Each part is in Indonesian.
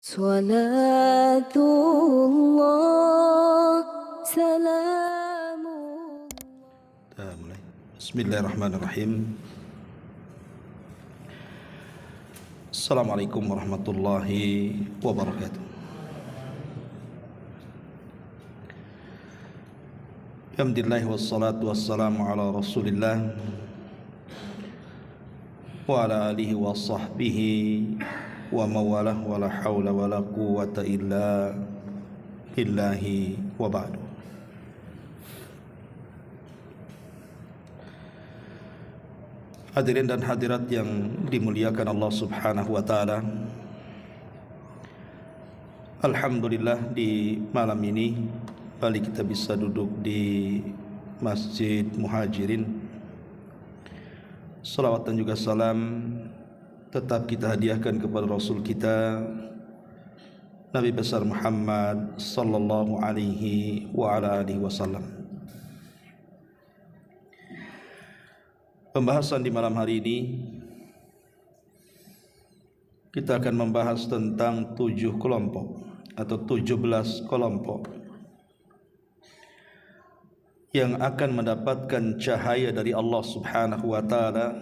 Salatullah, salamullah. Mulai. Bismillahirrahmanirrahim. Assalamualaikum warahmatullahi wabarakatuh. Alhamdulillah wassalatu wassalamu ala Rasulillah wa ala alihi wa sahbihi wa mawalah wa la hawla wa la quwwata illa billahi wa ba'du. Hadirin dan hadirat yang dimuliakan Allah Subhanahu wa taala. Alhamdulillah di malam ini kembali kita bisa duduk di Masjid Muhajirin. Salawat dan juga salam tetap kita hadiahkan kepada Rasul kita Nabi besar Muhammad sallallahu alaihi wa ala alihi wasallam. Pembahasan di malam hari ini kita akan membahas tentang 7 kelompok atau 17 kelompok yang akan mendapatkan cahaya dari Allah Subhanahu wa taala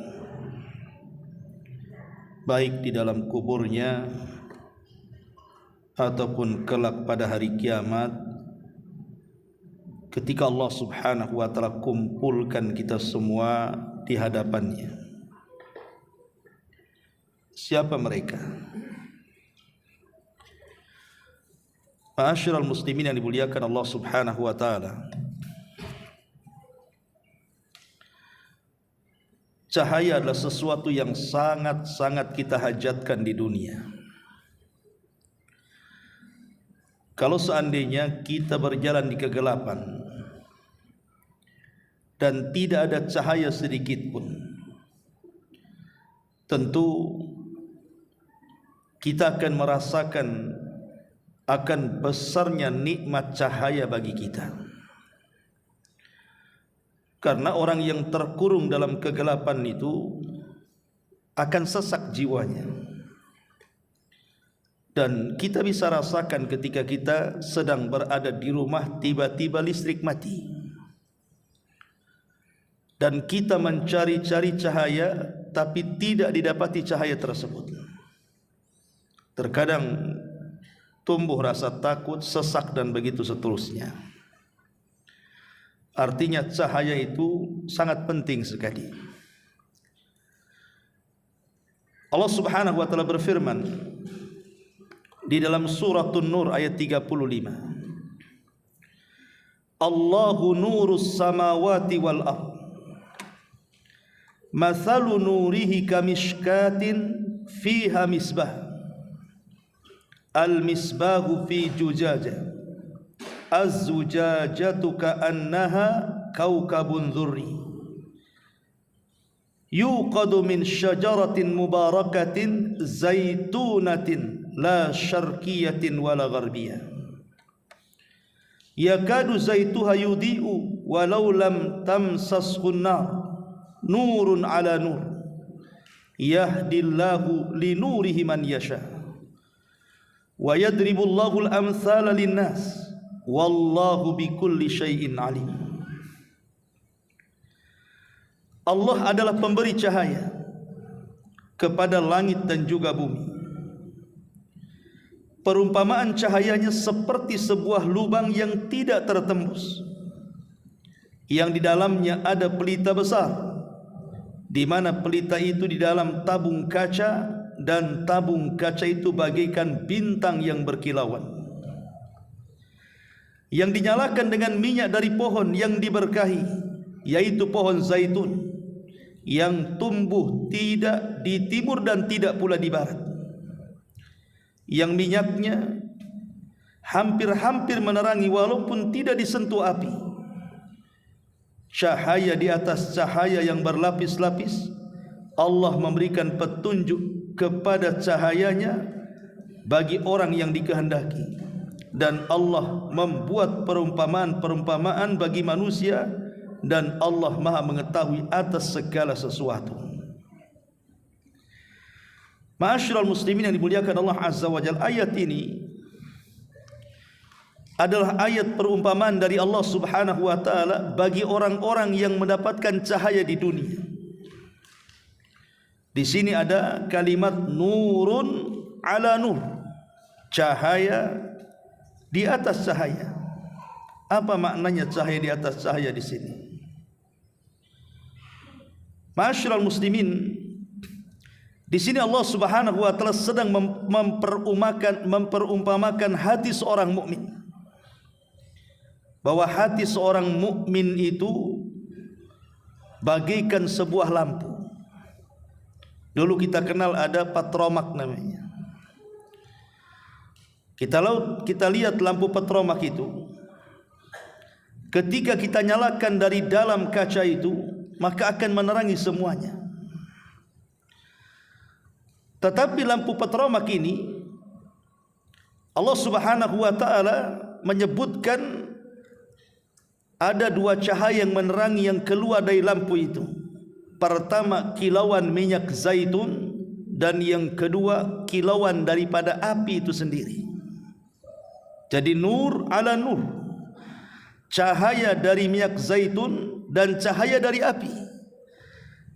baik di dalam kuburnya ataupun kelak pada hari kiamat ketika Allah Subhanahu wa taala kumpulkan kita semua di hadapannya. Siapa mereka? Ma'asyiral muslimin yang dimuliakan Allah Subhanahu wa taala. Cahaya adalah sesuatu yang sangat-sangat kita hajatkan di dunia. Kalau seandainya kita berjalan di kegelapan dan tidak ada cahaya sedikit pun, tentu kita akan merasakan akan besarnya nikmat cahaya bagi kita. Karena orang yang terkurung dalam kegelapan itu akan sesak jiwanya. Dan kita bisa rasakan ketika kita sedang berada di rumah, tiba-tiba listrik mati. Dan kita mencari-cari cahaya, tapi tidak didapati cahaya tersebut. Terkadang tumbuh rasa takut, sesak, dan begitu seterusnya. Artinya cahaya itu sangat penting sekali. Allah Subhanahu wa taala berfirman di dalam surah An-Nur ayat 35. Allahu nurus samawati wal ardh. Mathalu nurihi kamishkatin fiha misbah. Al-misbahu fi zujajah. Az-zujajatu ka'annaha kaukabun dhurri yuqadu min syajaratin mubarakatin zaitunatin la syarqiyatin wala gharbiyah yakadu zaituha yudhi'u walau lam tamsashu an-nar nurun ala nur yahdillahu linurihi man yasha wa yadribullahu al-amthala lin-nas wallahu bikulli syai'in alim. Allah adalah pemberi cahaya kepada langit dan juga bumi. Perumpamaan cahayanya seperti sebuah lubang yang tidak tertembus, yang di dalamnya ada pelita besar, di mana pelita itu di dalam tabung kaca, dan tabung kaca itu bagaikan bintang yang berkilauan, yang dinyalakan dengan minyak dari pohon yang diberkahi, yaitu pohon zaitun yang tumbuh tidak di timur dan tidak pula di barat, yang minyaknya hampir-hampir menerangi walaupun tidak disentuh api. Cahaya di atas cahaya yang berlapis-lapis. Allah memberikan petunjuk kepada cahayanya bagi orang yang dikehendaki. Dan Allah membuat perumpamaan-perumpamaan bagi manusia, dan Allah Maha mengetahui atas segala sesuatu. Ma'asyiral muslimin yang dimuliakan Allah Azza wa Jalla, ayat ini adalah ayat perumpamaan dari Allah Subhanahu wa taala bagi orang-orang yang mendapatkan cahaya di dunia. Di sini ada kalimat nurun ala nur, cahaya di atas cahaya. Apa maknanya cahaya di atas cahaya di sini? Ma'asyiral muslimin, di sini Allah Subhanahu wa taala sedang memperumpamakan hati seorang mukmin, bahwa hati seorang mukmin itu bagaikan sebuah lampu. Dulu kita kenal ada patromak namanya. Kita lihat lampu patromak itu, ketika kita nyalakan dari dalam kaca itu, maka akan menerangi semuanya. Tetapi lampu patromak ini Allah Subhanahu wa taala menyebutkan ada dua cahaya yang menerangi yang keluar dari lampu itu. Pertama, kilauan minyak zaitun, dan yang kedua kilauan daripada api itu sendiri. Jadi nur ala nur, cahaya dari minyak zaitun dan cahaya dari api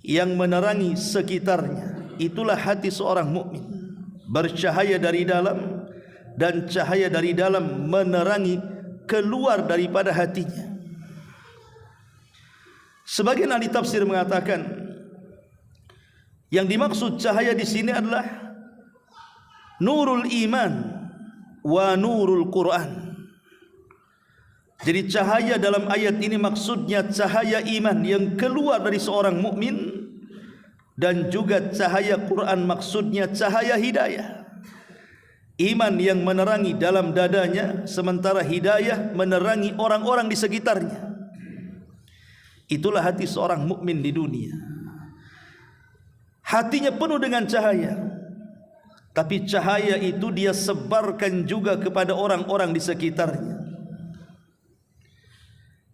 yang menerangi sekitarnya. Itulah hati seorang mukmin, bercahaya dari dalam dan cahaya dari dalam menerangi keluar daripada hatinya. Sebagian ahli tafsir mengatakan yang dimaksud cahaya di sini adalah nurul iman wa nurul Quran. Jadi cahaya dalam ayat ini maksudnya cahaya iman yang keluar dari seorang mukmin, dan juga cahaya Quran maksudnya cahaya hidayah. Iman yang menerangi dalam dadanya, sementara hidayah menerangi orang-orang di sekitarnya. Itulah hati seorang mukmin di dunia. Hatinya penuh dengan cahaya, tapi cahaya itu dia sebarkan juga kepada orang-orang di sekitarnya.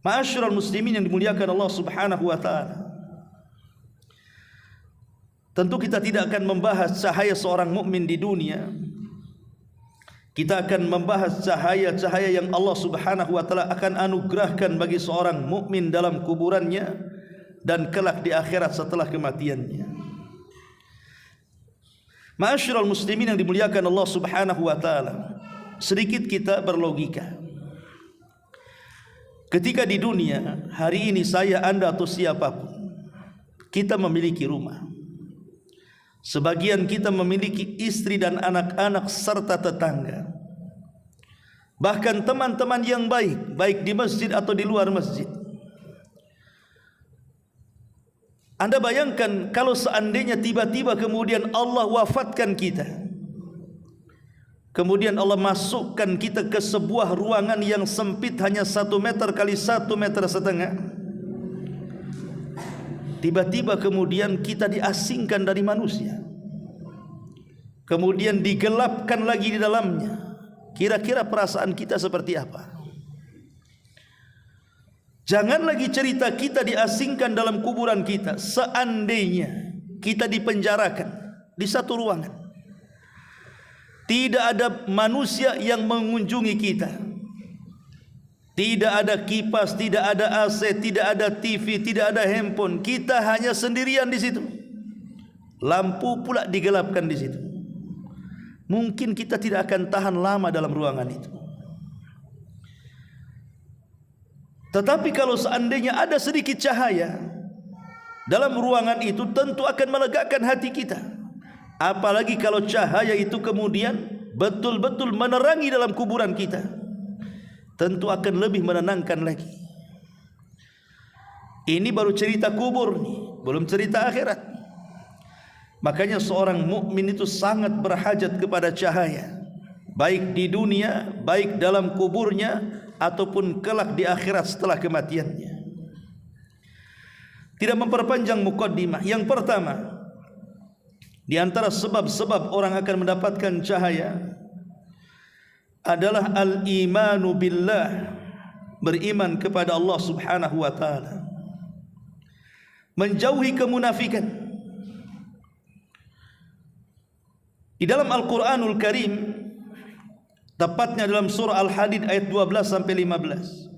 Ma'asyiral muslimin yang dimuliakan Allah Subhanahu wa taala, tentu kita tidak akan membahas cahaya seorang mukmin di dunia. Kita akan membahas cahaya-cahaya yang Allah Subhanahu wa taala akan anugerahkan bagi seorang mukmin dalam kuburannya dan kelak di akhirat setelah kematiannya. Ma'asyiral muslimin yang dimuliakan Allah Subhanahu wa taala, sedikit kita berlogika. Ketika di dunia hari ini, saya, Anda atau siapapun, kita memiliki rumah. Sebagian kita memiliki istri dan anak-anak serta tetangga, bahkan teman-teman yang baik, baik di masjid atau di luar masjid. Anda bayangkan kalau seandainya tiba-tiba kemudian Allah wafatkan kita, kemudian Allah masukkan kita ke sebuah ruangan yang sempit hanya 1 meter kali 1,5 meter. Tiba-tiba kemudian kita diasingkan dari manusia, kemudian digelapkan lagi di dalamnya. Kira-kira perasaan kita seperti apa? Jangan lagi cerita kita diasingkan dalam kuburan kita. Seandainya kita dipenjarakan di satu ruangan, tidak ada manusia yang mengunjungi kita, tidak ada kipas, tidak ada AC, tidak ada TV, tidak ada handphone. Kita hanya sendirian di situ. Lampu pula digelapkan di situ. Mungkin kita tidak akan tahan lama dalam ruangan itu. Tetapi kalau seandainya ada sedikit cahaya dalam ruangan itu, tentu akan melegakan hati kita. Apalagi kalau cahaya itu kemudian betul-betul menerangi dalam kuburan kita, tentu akan lebih menenangkan lagi. Ini baru cerita kubur nih, belum cerita akhirat. Makanya seorang mukmin itu sangat berhajat kepada cahaya, baik di dunia, baik dalam kuburnya, ataupun kelak di akhirat setelah kematiannya. Tidak memperpanjang mukaddimah, yang pertama di antara sebab-sebab orang akan mendapatkan cahaya adalah al-imanu billah, beriman kepada Allah Subhanahu wa taala, menjauhi kemunafikan. Di dalam Al-Quranul Karim, tepatnya dalam surah Al-Hadid ayat 12 sampai 15,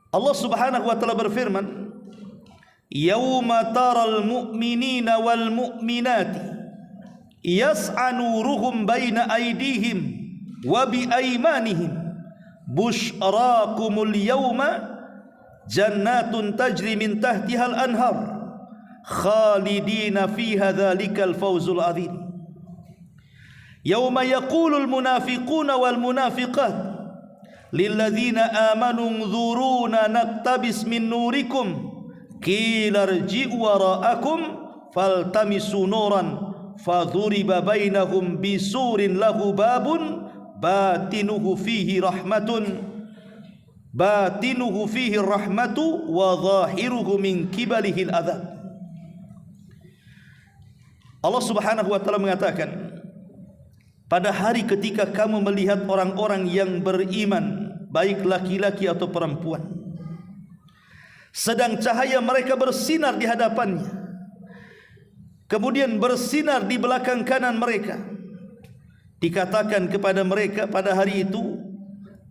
Allah Subhanahu wa taala berfirman, "Yauma taral mu'minina wal mu'minati yas'a nuruhum baina aydihim wa bi aymanihim busyrakumul yawma jannatun tajri min tahtihal anhar khalidina fiha dzalikal fawzul adzim yauma yaqulul munafiquna wal munafiqat lilladzina amanu unzuruna naktabis min nurikum qila irji'u wara'akum faltamisu nuran fadhuriba bainahum bisurin lahu babun batinuhu fihi rahmatu wa zahiruhu min kibalihil adzab." Allah Subhanahu wa taala mengatakan, pada hari ketika kamu melihat orang-orang yang beriman, baik laki-laki atau perempuan, sedang cahaya mereka bersinar di hadapannya, kemudian bersinar di belakang kanan mereka, dikatakan kepada mereka pada hari itu,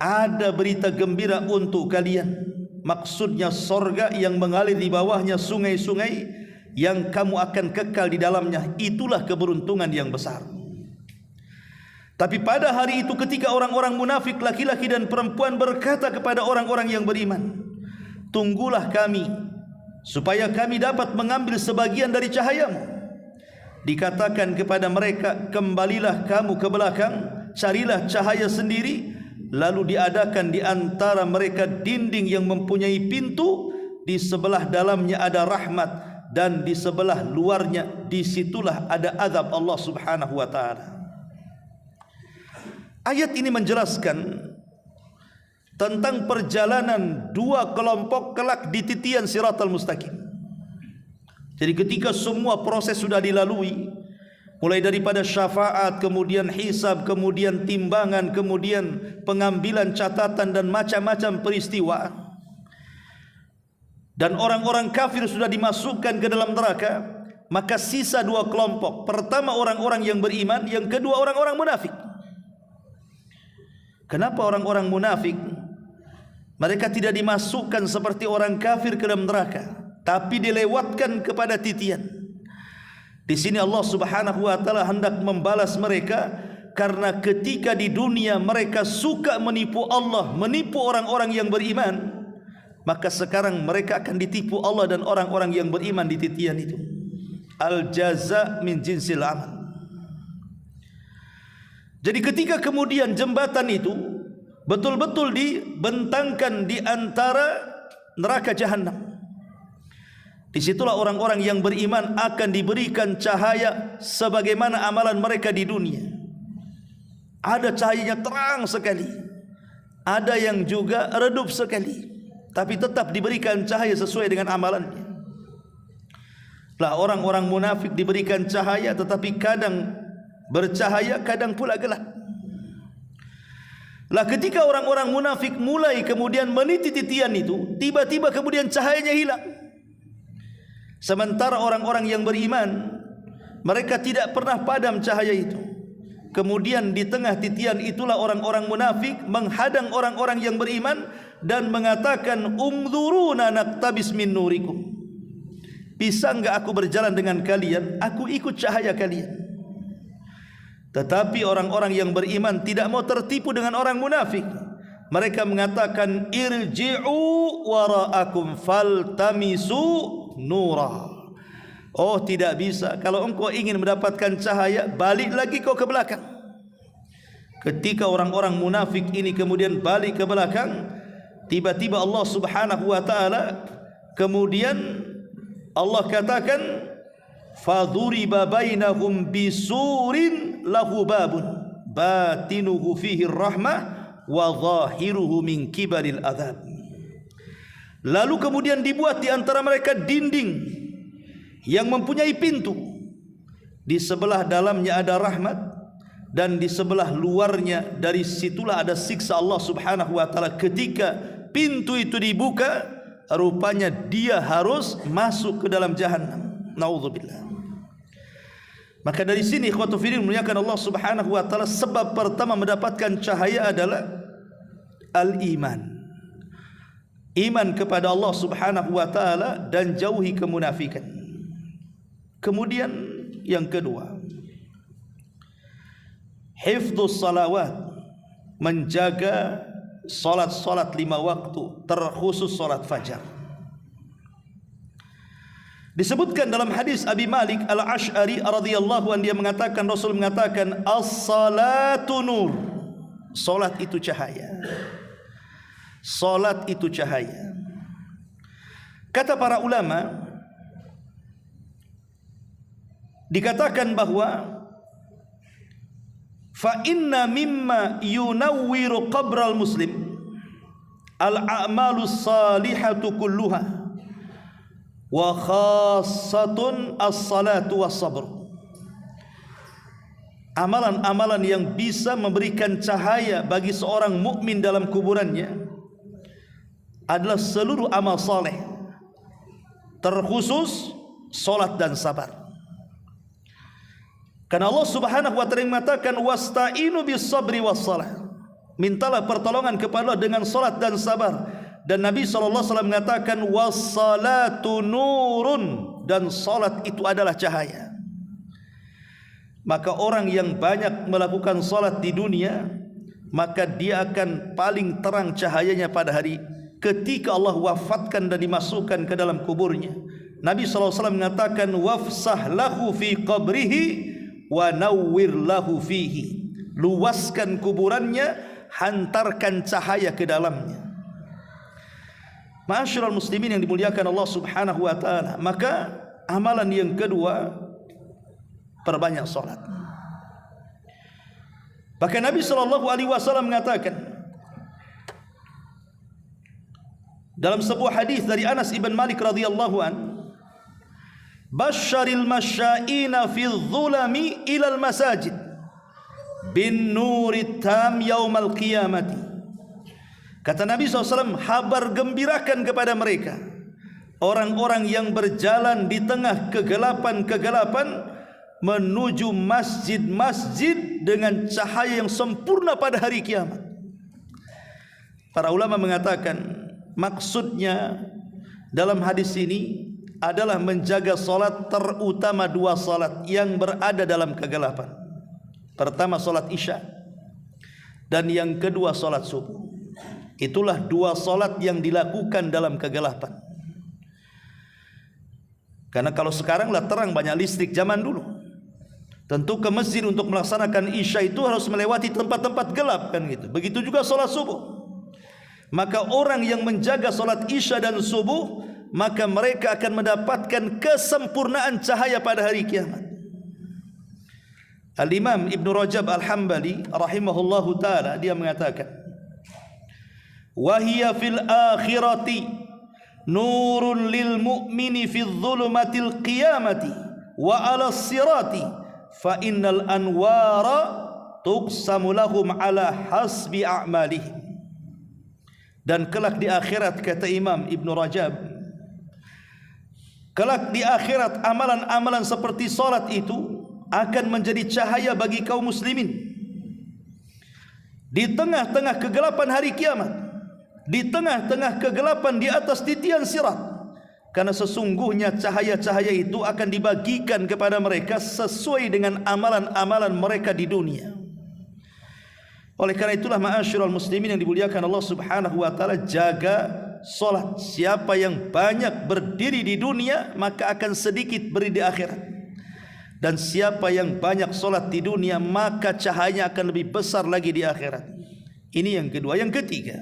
ada berita gembira untuk kalian. Maksudnya sorga yang mengalir di bawahnya sungai-sungai yang kamu akan kekal di dalamnya. Itulah keberuntungan yang besar. Tapi pada hari itu ketika orang-orang munafik laki-laki dan perempuan berkata kepada orang-orang yang beriman, "Tunggulah kami supaya kami dapat mengambil sebagian dari cahayamu." Dikatakan kepada mereka, "Kembalilah kamu ke belakang, carilah cahaya sendiri." Lalu diadakan di antara mereka dinding yang mempunyai pintu, di sebelah dalamnya ada rahmat dan di sebelah luarnya disitulah ada azab Allah Subhanahu wa taala. Ayat ini menjelaskan tentang perjalanan dua kelompok kelak di titian Siratal Mustaqim. Jadi ketika semua proses sudah dilalui, mulai daripada syafaat, kemudian hisab, kemudian timbangan, kemudian pengambilan catatan dan macam-macam peristiwa, dan orang-orang kafir sudah dimasukkan ke dalam neraka, maka sisa dua kelompok. Pertama orang-orang yang beriman, yang kedua orang-orang munafik. Kenapa orang-orang munafik mereka tidak dimasukkan seperti orang kafir ke dalam neraka, tapi dilewatkan kepada titian? Di sini Allah Subhanahu wa taala hendak membalas mereka karena ketika di dunia mereka suka menipu Allah, menipu orang-orang yang beriman, maka sekarang mereka akan ditipu Allah dan orang-orang yang beriman di titian itu. Al jaza min jinsil amal. Jadi ketika kemudian jembatan itu betul-betul dibentangkan di antara neraka jahanam, disitulah orang-orang yang beriman akan diberikan cahaya sebagaimana amalan mereka di dunia. Ada cahayanya terang sekali, ada yang juga redup sekali, tapi tetap diberikan cahaya sesuai dengan amalannya. Lah orang-orang munafik diberikan cahaya tetapi kadang bercahaya, kadang pula gelap. Lah ketika orang-orang munafik mulai kemudian meniti titian itu, tiba-tiba kemudian cahayanya hilang. Sementara orang-orang yang beriman, mereka tidak pernah padam cahaya itu. Kemudian di tengah titian itulah orang-orang munafik menghadang orang-orang yang beriman dan mengatakan, "Umdzuruna naktabis min nurikum." Bisa enggak aku berjalan dengan kalian? Aku ikut cahaya kalian. Tetapi orang-orang yang beriman tidak mau tertipu dengan orang munafik. Mereka mengatakan, "Irji'u wara'akum faltamisu nura." Oh, tidak bisa. Kalau engkau ingin mendapatkan cahaya, balik lagi kau ke belakang. Ketika orang-orang munafik ini kemudian balik ke belakang, tiba-tiba Allah Subhanahu wa taala kemudian Allah katakan, "Fadhuriba bainahum bisurin lahu babun batinuhu fihi rahmah wa zahiruhu min kibalil adzab." Lalu kemudian dibuat di antara mereka dinding yang mempunyai pintu. Di sebelah dalamnya ada rahmat dan di sebelah luarnya dari situlah ada siksa Allah Subhanahu wa taala. Ketika pintu itu dibuka, rupanya dia harus masuk ke dalam jahannam. Nauzubillah. Maka dari sini ikhwatu fillah memuliakan Allah Subhanahu wa taala, sebab pertama mendapatkan cahaya adalah al-iman. Iman kepada Allah Subhanahu wa taala dan jauhi kemunafikan. Kemudian yang kedua, hifdzus salawat, menjaga salat-salat 5 waktu, terkhusus salat fajar. Disebutkan dalam hadis Abi Malik Al-Asy'ari radhiyallahu anhu, dia mengatakan, Rasul mengatakan, as-salatu nur, salat itu cahaya. Salat itu cahaya. Kata para ulama, dikatakan bahwa fa inna mimma yunawwiru qabral muslim al-a'malus salihatu kulluha wa khassatun as-salatu was-sabr. Amalan-amalan yang bisa memberikan cahaya bagi seorang mukmin dalam kuburannya adalah seluruh amal saleh, terkhusus salat dan sabar. Karena Allah Subhanahu wa taala mengatakan, wasta'inu bis-sabri was-salah, mintalah pertolongan kepada Allah dengan salat dan sabar. Dan Nabi SAW mengatakan, was-salatu nurun, dan salat itu adalah cahaya. Maka orang yang banyak melakukan salat di dunia, maka dia akan paling terang cahayanya pada hari ketika Allah wafatkan dan dimasukkan ke dalam kuburnya. Nabi SAW mengatakan, wafsah lahu fi qabrihi wa nawwir lahu fihi, luaskan kuburannya, hantarkan cahaya ke dalamnya. Ma'asyiral muslimin yang dimuliakan Allah Subhanahu wa taala, maka amalan yang kedua, perbanyak salat. Bahkan Nabi sallallahu alaihi wasallam mengatakan dalam sebuah hadis dari Anas ibn Malik radhiyallahu an, basyaril masyaina fi dhulami ilal masajid bin nurit tam yaumal qiyamati. Kata Nabi SAW, habar gembirakan kepada mereka, orang-orang yang berjalan di tengah kegelapan-kegelapan menuju masjid-masjid dengan cahaya yang sempurna pada hari kiamat. Para ulama mengatakan, maksudnya dalam hadis ini adalah menjaga salat, terutama 2 salat yang berada dalam kegelapan. Pertama salat Isya, dan yang kedua salat subuh. Itulah 2 salat yang dilakukan dalam kegelapan. Karena kalau sekarang lah terang, banyak listrik. Zaman dulu tentu ke masjid untuk melaksanakan Isya itu harus melewati tempat-tempat gelap kan gitu. Begitu juga salat subuh. Maka orang yang menjaga salat Isya dan subuh, maka mereka akan mendapatkan kesempurnaan cahaya pada hari kiamat. Al-Imam Ibn Rajab Al-Hambali rahimahullahu ta'ala, dia mengatakan, wahiyya fil akhirati nurun lil mu'mini fi dhulumatil qiyamati wa ala sirati fa innal anwara tuqsamu lahum ala hasbi a'malihim. Dan kelak di akhirat, kata Imam Ibn Rajab, kelak di akhirat amalan-amalan seperti salat itu akan menjadi cahaya bagi kaum muslimin di tengah-tengah kegelapan hari kiamat, di tengah-tengah kegelapan di atas titian sirat. Karena sesungguhnya cahaya-cahaya itu akan dibagikan kepada mereka sesuai dengan amalan-amalan mereka di dunia. Oleh karena itulah ma'asyiral muslimin yang dimuliakan Allah Subhanahu wa taala, jaga salat. Siapa yang banyak berdiri di dunia, maka akan sedikit berdiri di akhirat. Dan siapa yang banyak salat di dunia, maka cahayanya akan lebih besar lagi di akhirat. Ini yang kedua. Yang ketiga,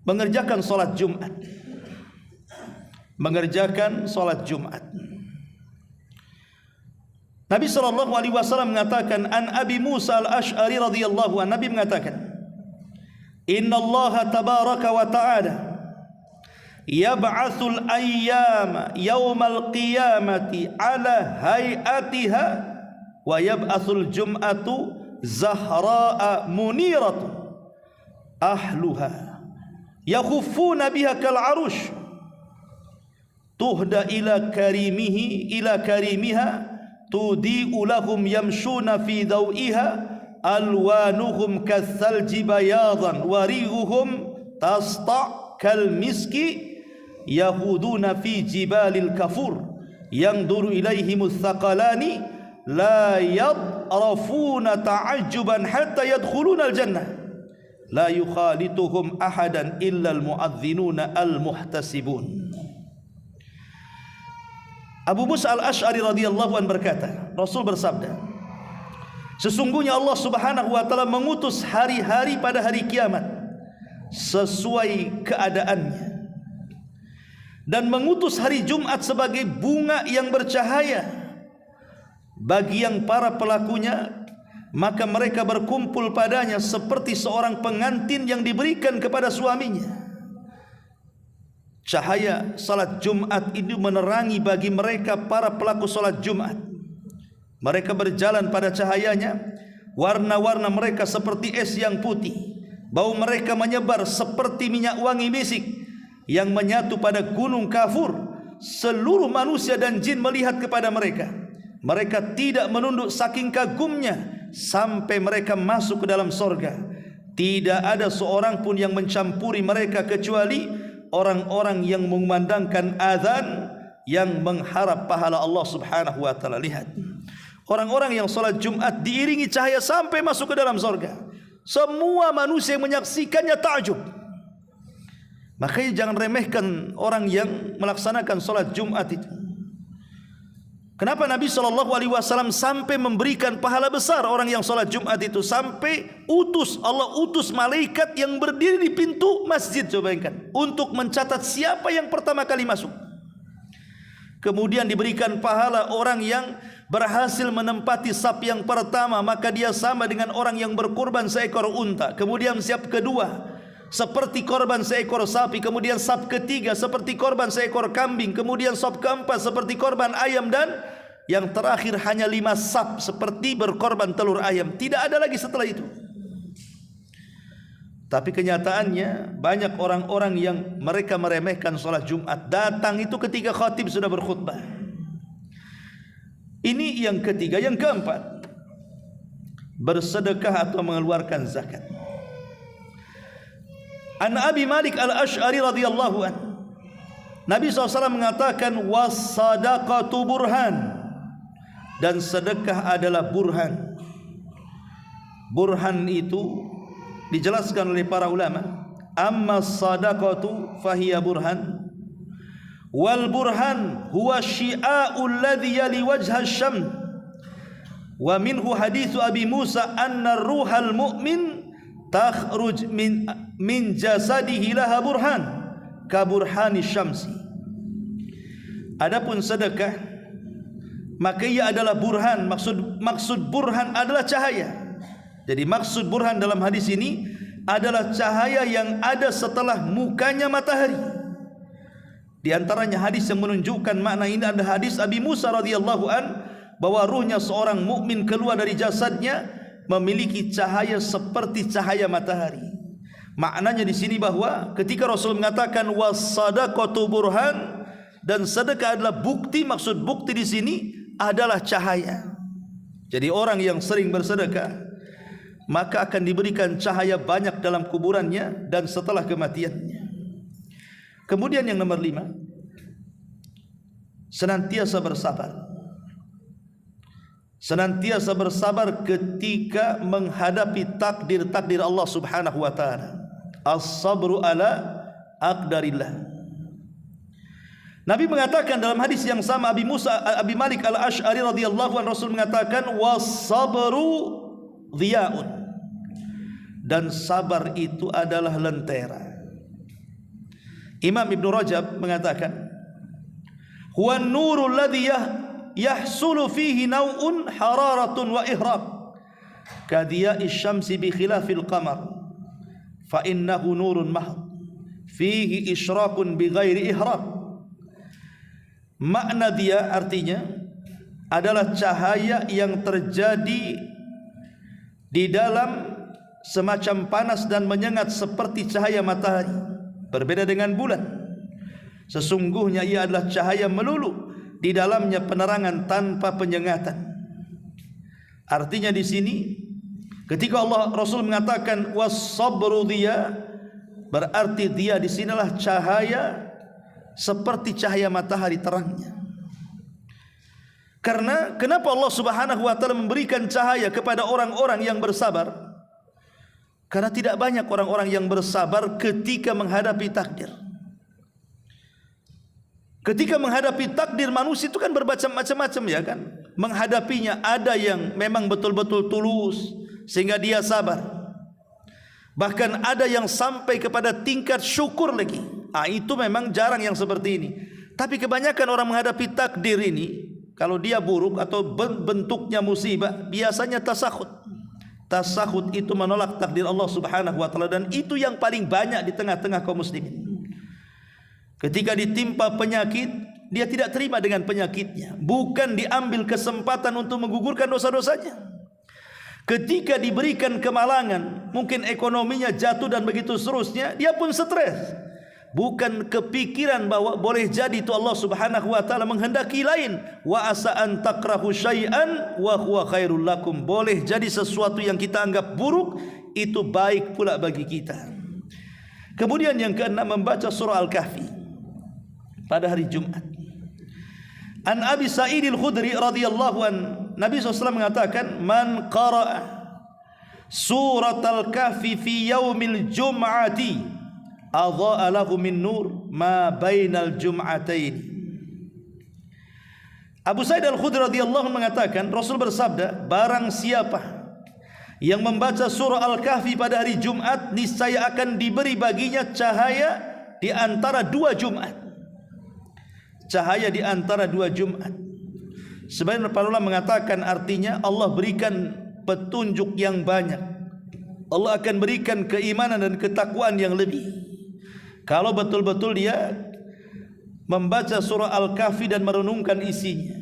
mengerjakan salat Jumat. Mengerjakan salat Jumat. Nabi SAW mengatakan, an Abi Musa Al-Asy'ari radhiyallahu anhu, Nabi mengatakan, inna Allah tabaraka wa ta'ala yab'atsul ayyama yaumal qiyamati ala hayatiha wa yab'atsul jum'atu zahra'a muniratu ahluha yakhuffuna biha kal arush tuhda ila karimiha tudi'u lahum yamshuna fi dawiha alwanuhum kathalji bayadan warihuhum tasta' kal miski yahuduna fi jibalil kafur yanzuru ilaihimus thaqalani la yadrafuna ta'ajjuban hatta yadkhuluna al-jannah la yukhalituhum ahadan illa al-mu'adhdhinuna al-muhtasibun. Abu Musa al-Ash'ari radhiyallahu anhu berkata, Rasul bersabda, sesungguhnya Allah Subhanahu wa taala mengutus hari-hari pada hari kiamat sesuai keadaannya, dan mengutus hari Jumat sebagai bunga yang bercahaya bagi yang para pelakunya, maka mereka berkumpul padanya seperti seorang pengantin yang diberikan kepada suaminya. Cahaya salat Jumat itu menerangi bagi mereka para pelaku salat Jumat. Mereka berjalan pada cahayanya, warna-warna mereka seperti es yang putih, bau mereka menyebar seperti minyak wangi misik yang menyatu pada gunung Kafur. Seluruh manusia dan jin melihat kepada mereka. Mereka tidak menunduk saking kagumnya sampai mereka masuk ke dalam sorga. Tidak ada seorang pun yang mencampuri mereka kecuali orang-orang yang mengumandangkan azan yang mengharap pahala Allah Subhanahu wa taala. Lihat, orang-orang yang salat Jumat diiringi cahaya sampai masuk ke dalam sorga. Semua manusia yang menyaksikannya takjub. Makanya jangan remehkan orang yang melaksanakan salat Jumat itu. Kenapa Nabi SAW sampai memberikan pahala besar orang yang salat Jumat itu, sampai Allah utus malaikat yang berdiri di pintu masjid, coba bayangkan, untuk mencatat siapa yang pertama kali masuk. Kemudian diberikan pahala orang yang berhasil menempati saf yang pertama, maka dia sama dengan orang yang berkorban seekor unta. Kemudian saf kedua seperti korban seekor sapi, kemudian saf ketiga seperti korban seekor kambing, kemudian saf keempat seperti korban ayam, dan yang terakhir hanya 5 saf seperti berkorban telur ayam. Tidak ada lagi setelah itu. Tapi kenyataannya banyak orang-orang yang mereka meremehkan salat Jumat, datang itu ketika khatib sudah berkhutbah. Ini yang ketiga. Yang keempat, bersedekah atau mengeluarkan zakat. An Abi Malik al-Ash'ari radhiyallahu anhu, Nabi SAW mengatakan, was-sadaqatu burhan, dan sedekah adalah burhan. Burhan itu dijelaskan oleh para ulama, amma sadaqatu fahiya burhan, wal burhan huwa syi'a'ul ladhi yali wajha syam, wa minhu hadithu Abi Musa anna ruhal mu'min takhruj min jasadihi laha burhan ka burhani syamsi. Adapun sedekah, maka ia adalah burhan. Maksud burhan adalah cahaya. Jadi maksud burhan dalam hadis ini adalah cahaya yang ada setelah mukanya matahari. Di antaranya hadis yang menunjukkan makna ini adalah hadis Abi Musa radhiyallahu an, bahwa ruhnya seorang mukmin keluar dari jasadnya memiliki cahaya seperti cahaya matahari. Maknanya di sini bahwa ketika Rasul mengatakan was-sadaqatu burhan, dan sedekah adalah bukti, maksud bukti di sini adalah cahaya. Jadi orang yang sering bersedekah maka akan diberikan cahaya banyak dalam kuburannya dan setelah kematiannya. Kemudian yang nomor 5, senantiasa bersabar. Senantiasa bersabar ketika menghadapi takdir-takdir Allah Subhanahu wa taala. As-sabru ala aqdarillah. Nabi mengatakan dalam hadis yang sama, Abi Malik al-Ash'ari radhiyallahu anhu, Rasul mengatakan was-sabru dhiyaun, dan sabar itu adalah lentera. Imam Ibn Rajab mengatakan huwa an-nurul ladzi yahsulu fihi naw'un hararatun wa ihraq kadhiya'i syamsi bi khilafil qamar fa innahu nurun mahd fihi isyraqun bi ghairi ihraq. Makna dia artinya adalah cahaya yang terjadi di dalam semacam panas dan menyengat seperti cahaya matahari, berbeda dengan bulan. Sesungguhnya ia adalah cahaya melulu, di dalamnya penerangan tanpa penyengatan. Artinya di sini ketika Allah Rasul mengatakan was-sabru dia, berarti dia di sinilah cahaya seperti cahaya matahari terangnya. Karena kenapa Allah Subhanahu wa taala memberikan cahaya kepada orang-orang yang bersabar? Karena tidak banyak orang-orang yang bersabar ketika menghadapi takdir. Ketika menghadapi takdir manusia itu kan bermacam-macam ya kan. Menghadapinya ada yang memang betul-betul tulus sehingga dia sabar. Bahkan ada yang sampai kepada tingkat syukur lagi. Itu memang jarang yang seperti ini. Tapi kebanyakan orang menghadapi takdir ini, kalau dia buruk atau bentuknya musibah, biasanya tasakhut. Tasakhut itu menolak takdir Allah Subhanahu wa taala, dan itu yang paling banyak di tengah-tengah kaum muslimin. Ketika ditimpa penyakit, dia tidak terima dengan penyakitnya, bukan diambil kesempatan untuk menggugurkan dosa-dosanya. Ketika diberikan kemalangan, mungkin ekonominya jatuh dan begitu seterusnya, dia pun stres. Bukan kepikiran bahwa boleh jadi itu Allah Subhanahu wa taala menghendaki lain. Wa asa an takrahu syai'an wa huwa khairul lakum. Boleh jadi sesuatu yang kita anggap buruk itu baik pula bagi kita. Kemudian yang keenam, membaca surah Al-Kahfi pada hari Jumat. An Abi Sa'id Al-Khudri radhiyallahu an, Nabi SAW mengatakan, man qara'a surat Al-Kahfi fi yaumil jum'ati adha'a lahu min nur ma bainal jum'atain. Abu Sa'id Al-Khudri radhiyallahu anhu mengatakan, Rasul bersabda, barang siapa yang membaca surah Al-Kahfi pada hari Jumat, niscaya akan diberi baginya cahaya di antara dua Jumat. Cahaya di antara dua Jumat. Sebagian para ulama mengatakan artinya Allah berikan petunjuk yang banyak. Allah akan berikan keimanan dan ketakwaan yang lebih kalau betul-betul dia membaca surah Al-Kahfi dan merenungkan isinya.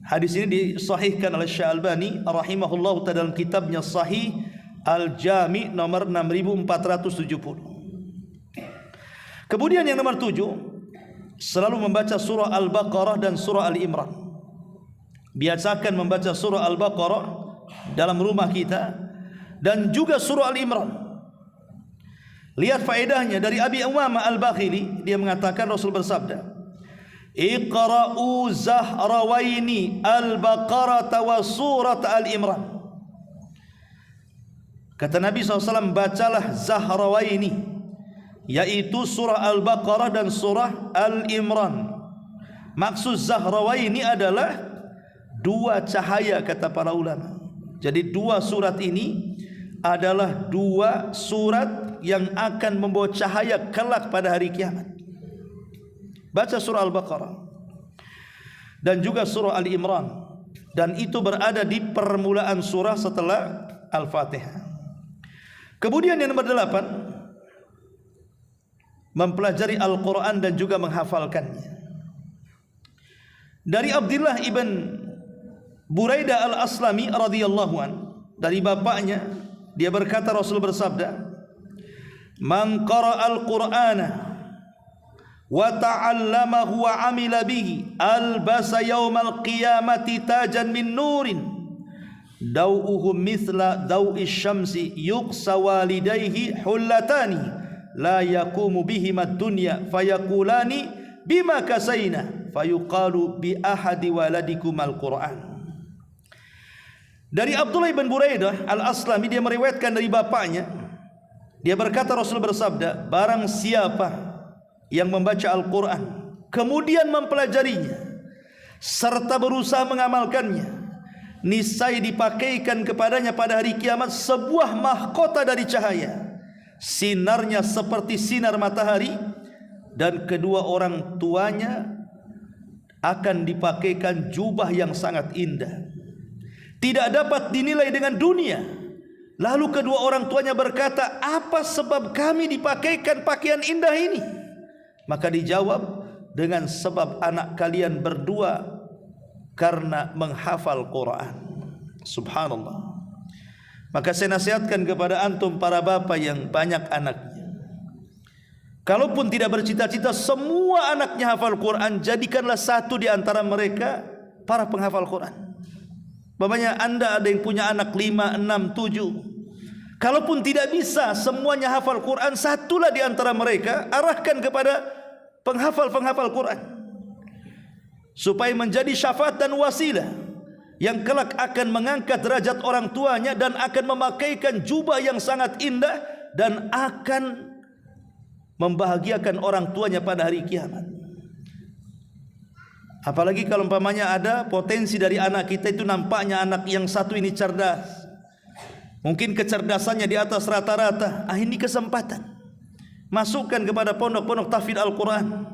Hadis ini disahihkan oleh Syalbani rahimahullah dalam kitabnya Sahih Al-Jami nomor 6470. Kemudian yang nomor 7, selalu membaca surah Al-Baqarah dan surah Al-Imran. Biasakan membaca surah Al-Baqarah dalam rumah kita dan juga surah Al-Imran. Lihat faedahnya dari Abi Umamah Al-Bakhili, dia mengatakan Rasul bersabda, Iqra'u zahrawaini al-Baqarah wa surat Al-Imran. Kata Nabi SAW, bacalah zahrawaini, yaitu surah Al-Baqarah dan surah Al-Imran. Maksud zahrawaini adalah dua cahaya, kata para ulama. Jadi dua surat ini adalah dua surat yang akan membawa cahaya kelak pada hari kiamat. Baca surah Al-Baqarah dan juga surah Al-Imran, dan itu berada di permulaan surah setelah Al-Fatihah. Kemudian yang nomor 8, mempelajari Al-Quran dan juga menghafalkannya. Dari Abdullah ibn Buraidah Al-Aslami radhiyallahu an, dari bapaknya, dia berkata Rasul bersabda, man qara'al Qur'ana wa ta'allamahu wa 'amila bihi albasa yaumal qiyamati tajan min nurin daw'uhu mithla daw'i syamsi yuqsa walidayhi hullatani la yaqumu bihima ad-dunya fayaqulani bima kasaina fayuqalu bi ahadi waladikum al-Qur'an. Dari Abdullah bin Buraidah Al-Aslami, dia meriwayatkan dari bapaknya, dia berkata Rasul bersabda, barang siapa yang membaca Al-Quran kemudian mempelajarinya serta berusaha mengamalkannya, niscaya dipakaikan kepadanya pada hari kiamat sebuah mahkota dari cahaya, sinarnya seperti sinar matahari, dan kedua orang tuanya akan dipakaikan jubah yang sangat indah, tidak dapat dinilai dengan dunia. Lalu kedua orang tuanya berkata, apa sebab kami dipakaikan pakaian indah ini? Maka dijawab, dengan sebab anak kalian berdua karena menghafal Quran. Subhanallah. Maka saya nasihatkan kepada antum para bapak yang banyak anaknya, Kalaupun tidak bercita-cita semua anaknya hafal Quran, jadikanlah satu di antara mereka para penghafal Quran. Umpamanya Anda ada yang punya anak 5, 6, 7. Kalaupun tidak bisa semuanya hafal Quran, satulah di antara mereka arahkan kepada penghafal-penghafal Quran, supaya menjadi syafaat dan wasilah yang kelak akan mengangkat derajat orang tuanya dan akan memakaikan jubah yang sangat indah dan akan membahagiakan orang tuanya pada hari kiamat. Apalagi kalau umpamanya ada potensi dari anak kita itu, nampaknya anak yang satu ini cerdas, mungkin kecerdasannya di atas rata-rata. Ini kesempatan, masukkan kepada pondok-pondok tahfidz Al-Quran,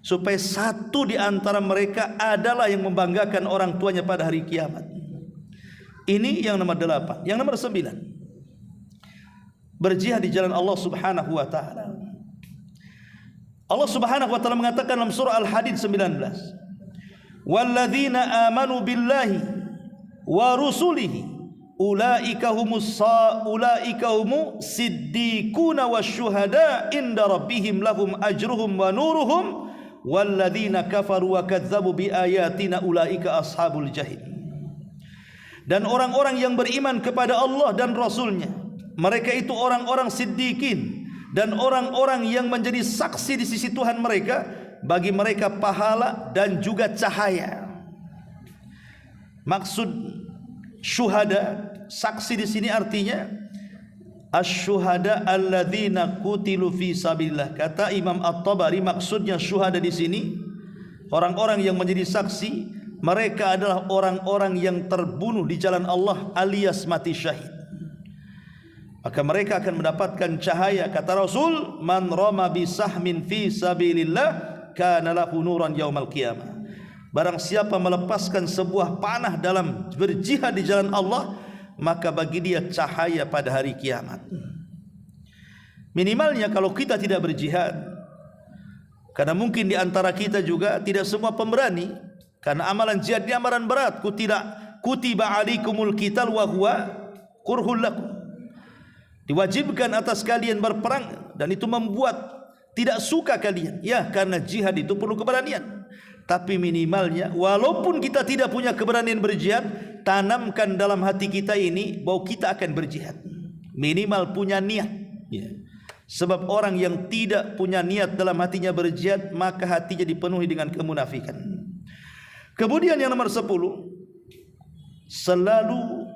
supaya satu di antara mereka adalah yang membanggakan orang tuanya pada hari kiamat. Ini yang nomor 8. Yang nomor 9, berjihad di jalan Allah Subhanahu wa taala. Allah Subhanahu wa taala mengatakan dalam surah Al-Hadid 19, "Walladzina amanu billahi wa rusulihi ulaika humus siddiquna wasyuhada inda rabbihim lahum ajruhum wa nuruhum walladzina kafaru wa kadzdzabu biayatina ulaika ashabul jahim." Dan orang-orang yang beriman kepada Allah dan Rasulnya, mereka itu orang-orang siddiqin dan orang-orang yang menjadi saksi di sisi Tuhan mereka, bagi mereka pahala dan juga cahaya. Maksud syuhada, saksi di sini artinya asy-syuhada alladzina qutilu fi sabilillah. Kata Imam At-Tabari, maksudnya syuhada di sini orang-orang yang menjadi saksi, mereka adalah orang-orang yang terbunuh di jalan Allah alias mati syahid. Maka mereka akan mendapatkan cahaya. Kata Rasul, "Man rama bisahmin fi sabilillah kana lahu nuran yaumal qiyamah." Barang siapa melepaskan sebuah panah dalam berjihad di jalan Allah, maka bagi dia cahaya pada hari kiamat. Minimalnya kalau kita tidak berjihad, karena mungkin di antara kita juga tidak semua pemberani, karena amalan jihad ini amalan berat. Kutiba alaikumul qital wa huwa kurhul lakum. Diwajibkan atas kalian berperang dan itu membuat tidak suka kalian. Ya, karena jihad itu perlu keberanian. Tapi minimalnya, walaupun kita tidak punya keberanian berjihad, tanamkan dalam hati kita ini bahwa kita akan berjihad. Minimal punya niat. Ya. Sebab orang yang tidak punya niat dalam hatinya berjihad, maka hatinya dipenuhi dengan kemunafikan. Kemudian yang nomor 10, selalu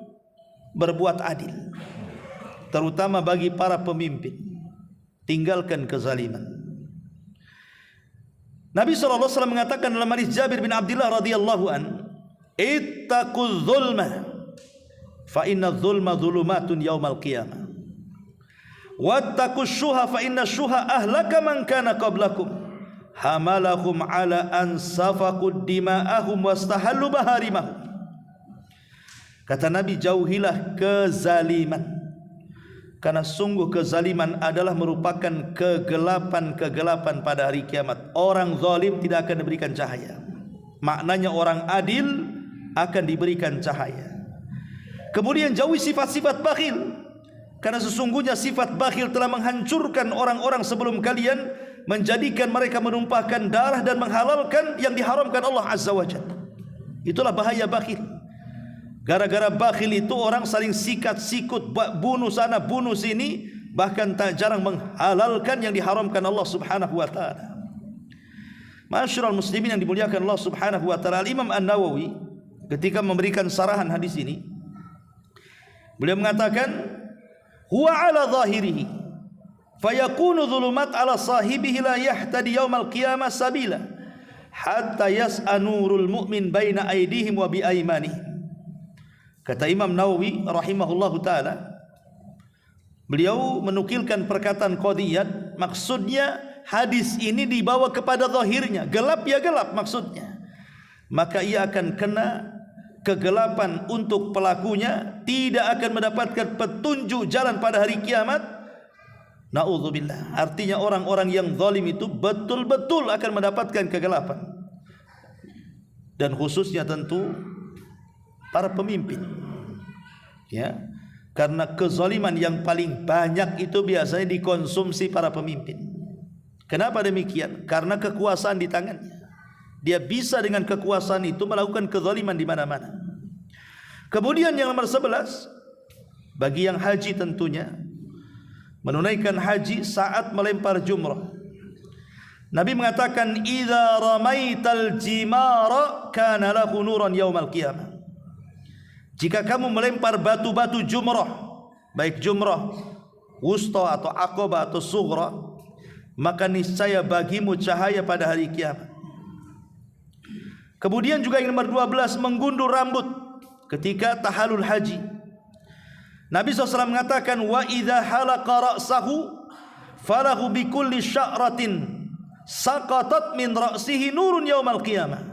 berbuat adil, terutama bagi para pemimpin. Tinggalkan kezaliman. Nabi SAW mengatakan dalam hadis Jabir bin Abdullah radhiyallahu an, "Ittaquz zulma fa inna zulma zulumatun yaumal qiyamah. Wattaqus syuha fa inna syuha ahlaka man kana qablakum. Hamalahum ala an safaqud dima'ahum wastahallu baharimahum." Kata Nabi, jauhilah kezaliman, karena sungguh kezaliman adalah merupakan kegelapan-kegelapan pada hari kiamat. Orang zalim tidak akan diberikan cahaya. Maknanya orang adil akan diberikan cahaya. Kemudian jauhi sifat-sifat bakhil, karena sesungguhnya sifat bakhil telah menghancurkan orang-orang sebelum kalian, menjadikan mereka menumpahkan darah dan menghalalkan yang diharamkan Allah Azza wa Jalla. Itulah bahaya bakhil. Gara-gara bakhil itu orang saling sikat-sikut, bunuh sana bunuh sini, bahkan tak jarang menghalalkan yang diharamkan Allah Subhanahu wa taala. Ma'asyiral muslimin yang dimuliakan Allah Subhanahu wa taala, Imam An-Nawawi ketika memberikan sarahan hadis ini, beliau mengatakan, "Huwa ala zahirihi fayakunu dhulumat ala sahibihi la yahtadi yaumal qiyamah sabila hatta yas'a nurul mu'min baina aydihim wa bi aymanihim." Kata Imam Nawawi rahimahullahu taala, beliau menukilkan perkataan qadiyat, maksudnya hadis ini dibawa kepada zahirnya, gelap ya gelap maksudnya, maka ia akan kena kegelapan untuk pelakunya, tidak akan mendapatkan petunjuk jalan pada hari kiamat. Na'udzubillah. Artinya orang-orang yang zalim itu betul-betul akan mendapatkan kegelapan, dan khususnya tentu para pemimpin, ya, karena kezaliman yang paling banyak itu biasanya dikonsumsi para pemimpin. Kenapa demikian? Karena kekuasaan di tangannya. Dia bisa dengan kekuasaan itu melakukan kezaliman di mana-mana. Kemudian yang nomor 11, bagi yang haji tentunya, menunaikan haji saat melempar jumrah. Nabi mengatakan, "Idza ramaital jimara kana lahu nuran yaumal qiyamah." Jika kamu melempar batu-batu jumrah, baik jumrah wusta atau aqabah atau sughra, maka niscaya bagimu cahaya pada hari kiamat. Kemudian juga yang nomor 12, menggundur rambut ketika tahallul haji. Nabi SAW mengatakan, "Wa idza halaqa ra'sahu falahu bikulli sya'ratin saqatat min ra'sihi nurun yaumal qiyamah."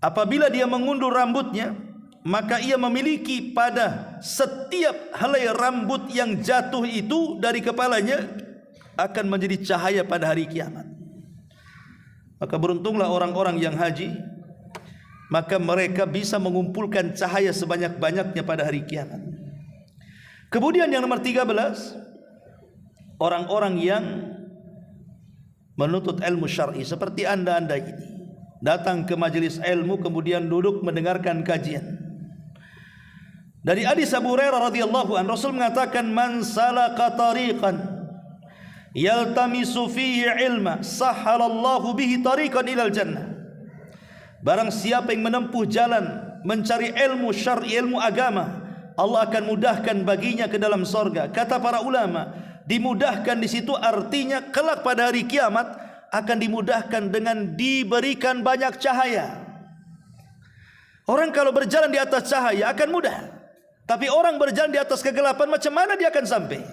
Apabila dia mengundur rambutnya, maka ia memiliki pada setiap helai rambut yang jatuh itu dari kepalanya akan menjadi cahaya pada hari kiamat. Maka beruntunglah orang-orang yang haji, maka mereka bisa mengumpulkan cahaya sebanyak-banyaknya pada hari kiamat. Kemudian yang nomor 13, orang-orang yang menuntut ilmu syar'i seperti anda-anda ini, datang ke majelis ilmu kemudian duduk mendengarkan kajian. Dari hadis Abu Hurairah radhiyallahu anhu, Rasul mengatakan, "Man salaka tariqan yaltamisu fihi ilma sahhalallahu bihi tariqan ilal jannah." Barang siapa yang menempuh jalan mencari ilmu syar'i, ilmu agama, Allah akan mudahkan baginya ke dalam sorga. Kata para ulama, dimudahkan di situ artinya kelak pada hari kiamat akan dimudahkan dengan diberikan banyak cahaya. Orang kalau berjalan di atas cahaya akan mudah, tapi orang berjalan di atas kegelapan, macam mana dia akan sampai?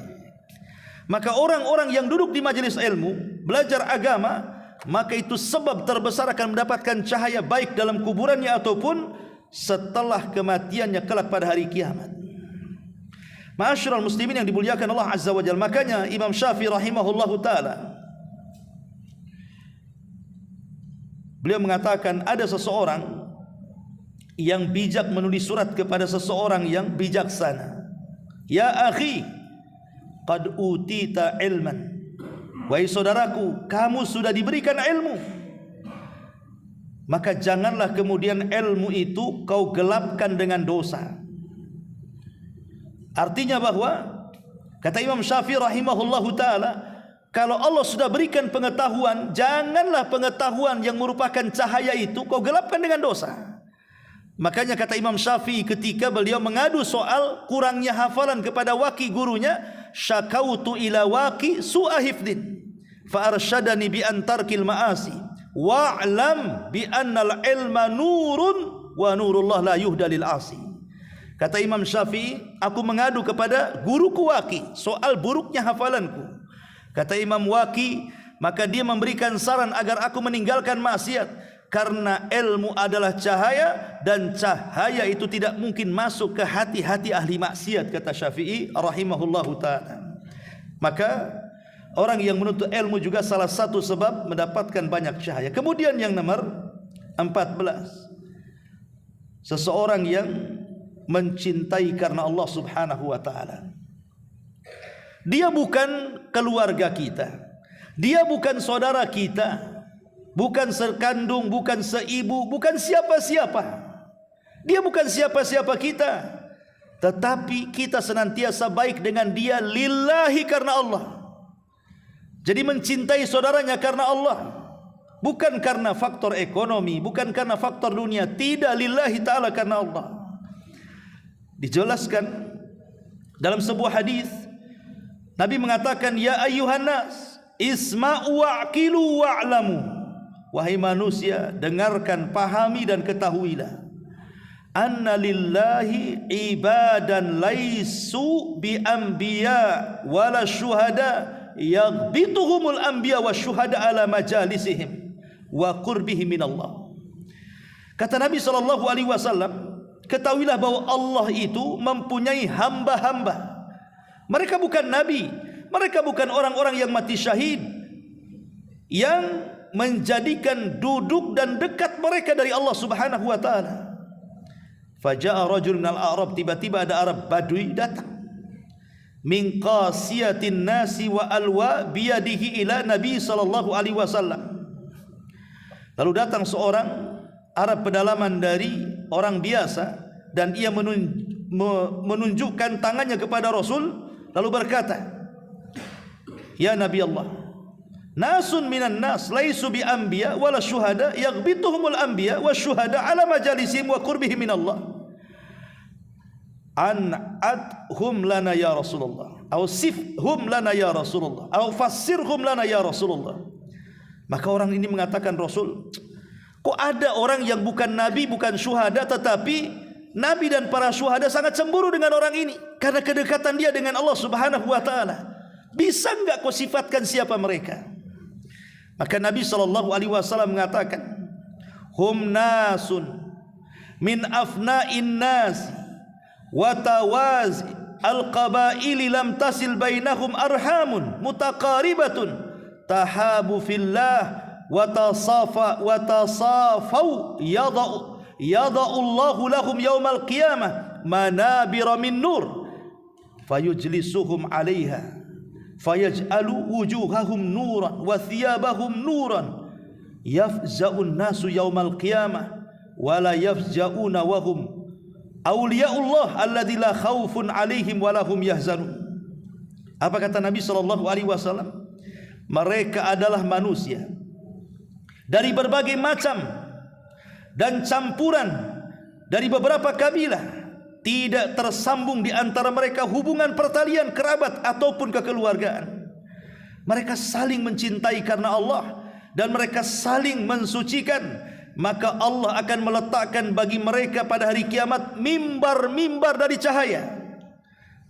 Maka orang-orang yang duduk di majelis ilmu, belajar agama, maka itu sebab terbesar akan mendapatkan cahaya baik dalam kuburannya ataupun setelah kematiannya kelak pada hari kiamat. Ma'asyiral muslimin yang dimuliakan Allah Azza wa Jalla, makanya Imam Syafi'i rahimahullahu taala, beliau mengatakan ada seseorang yang bijak menulis surat kepada seseorang yang bijaksana. "Ya akhi, qad utita ilman." Wahai saudaraku, kamu sudah diberikan ilmu, maka janganlah kemudian ilmu itu kau gelapkan dengan dosa. Artinya bahwa, kata Imam Syafi'i rahimahullahu ta'ala, kalau Allah sudah berikan pengetahuan, janganlah pengetahuan yang merupakan cahaya itu kau gelapkan dengan dosa. Makanya kata Imam Syafi'i ketika beliau mengadu soal kurangnya hafalan kepada waki gurunya, "Syakautu ila waki su'a hifdin fa arsyadani bi antarkil ma'asi wa'lam bi annal ilma nurun wa nurullah la yuhda lil asi." Kata Imam Syafi'i, aku mengadu kepada guruku Waki soal buruknya hafalanku. Kata Imam Waki, maka dia memberikan saran agar aku meninggalkan maksiat, karena ilmu adalah cahaya dan cahaya itu tidak mungkin masuk ke hati-hati ahli maksiat, kata Syafi'i rahimahullahu ta'ala. Maka orang yang menuntut ilmu juga salah satu sebab mendapatkan banyak cahaya. Kemudian yang nomor 14, seseorang yang mencintai karena Allah subhanahu wa ta'ala. Dia bukan keluarga kita, dia bukan saudara kita, bukan sekandung, bukan seibu, bukan siapa-siapa. Dia bukan siapa-siapa kita, tetapi kita senantiasa baik dengan dia lillahi, karena Allah. Jadi mencintai saudaranya karena Allah, bukan karena faktor ekonomi, bukan karena faktor dunia, tidak, lillahi ta'ala, karena Allah. Dijelaskan dalam sebuah hadis, Nabi mengatakan, "Ya ayyuhan nas, isma'u wa'qilu wa'lamu." Wahai manusia, dengarkan, pahami dan ketahuilah, anna lillahi ibadan laisu bi anbiya wala syuhada yaghbituhumul anbiya wa syuhada ala majalisihim wa qurbihim minallah. Kata Nabi sallallahu alaihi wasallam, ketahuilah bahwa Allah itu mempunyai hamba-hamba. Mereka bukan nabi, mereka bukan orang-orang yang mati syahid, yang menjadikan duduk dan dekat mereka dari Allah subhanahu wa ta'ala. Faja'a rajul minal Arab, tiba-tiba ada Arab Badui datang. min qasiyatin nasi wa alwa biyadihi ila Nabi sallallahu alaihi wasallam. Lalu datang seorang Arab pedalaman dari orang biasa dan ia menunjukkan tangannya kepada Rasul lalu berkata, "Ya Nabi Allah, nasun minan nas laisu bi anbiya wala syuhada yaghbituhumul anbiya wasyuhada ala majalisihim wa qurbihim min Allah. An'adhum lana ya Rasulullah, atau sifhum lana ya Rasulullah, atau fassirhum lana ya Rasulullah." Maka orang ini mengatakan, Rasul, kok ada orang yang bukan nabi, bukan syuhada, tetapi nabi dan para syuhada sangat cemburu dengan orang ini karena kedekatan dia dengan Allah Subhanahu wa taala. Bisa enggak kau sifatkan siapa mereka? Maka Nabi sallallahu alaihi wasallam mengatakan, hum nasun min afna'in nas wa tawazi al-qabaili lam tasil bainahum arhamun mutaqaribatun tahabu fillah wa tasafau yada'u Allahu lahum yaumal qiyamah manabira min nur fayujlisuhum 'alaiha fayaj'alu wujuhahum nuran wa thiyabahum nuran yafza'un nasu yaumal qiyamah wa la yafza'una wa hum awliyaullah alladzi la khaufun 'alaihim wa lahum yahzanun. Apa kata Nabi sallallahu alaihi wasallam? Mereka adalah manusia dari berbagai macam dan campuran dari beberapa kabilah, tidak tersambung di antara mereka hubungan pertalian kerabat ataupun kekeluargaan. Mereka saling mencintai karena Allah dan mereka saling mensucikan. Maka Allah akan meletakkan bagi mereka pada hari kiamat mimbar-mimbar dari cahaya.